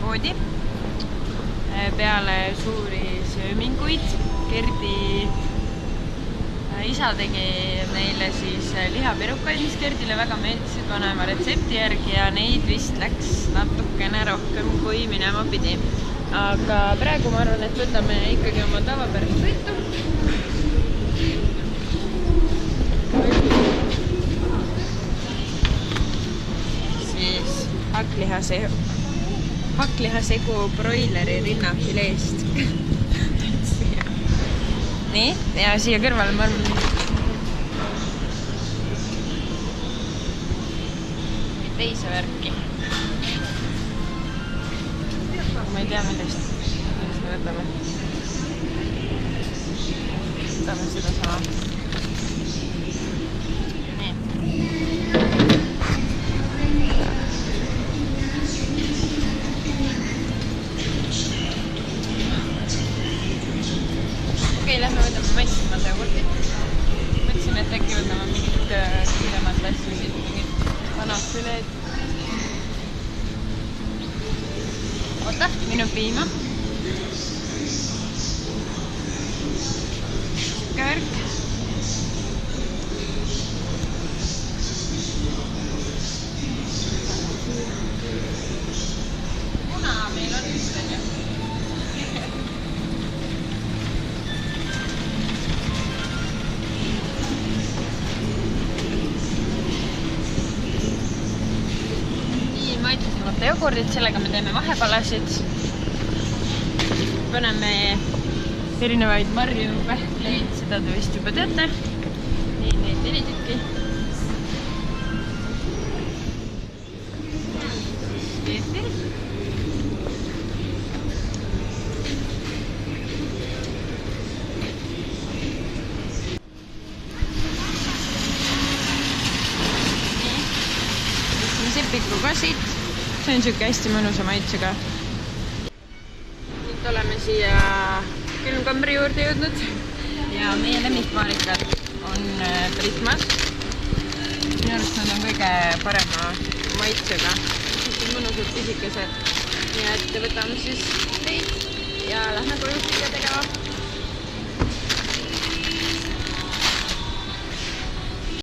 poodi. Peale suuri sööminguid Gerdi isa tegi meile siis lihapirukaid, mis Gerdile väga meeldisid vanema retsepti järgi ja neid vist läks natukene rohkem kui minema pidi. Aga praegu ma arvan, et võtame ikkagi oma tavapärast võitu. Siis hakklihasegu broileri rinnafileest. Nii, ja siia kõrvale ma arvan teise värki. Ma ei tea, millest me võtame. Võtame seda sama. Nii. Okei, lähme võtame maitsemad jogurtid. Mõtlesin, et äkki võtame mingit kiiremat asju siit, mingit vanasfileed. Oota, minu piima. Kõrg. Kuna meil on üstelja. Maitsemata jogurdit, sellega me teeme vahepalasid. Paneme erinevaid marju, pähkleid, seda te vist juba teate. Nii, neid 4 tükki. Sepiku ka siit. See on siuke hästi mõnusa maitsega. Nüüd oleme siia külmkambri juurde jõudnud ja meie lemmikmaalikad on Prismas. Minu arust nad on kõige parema maitsega. Hästi mõnusad pisikesed. Nii et võtame siis neid ja lähme koju kõige tegema.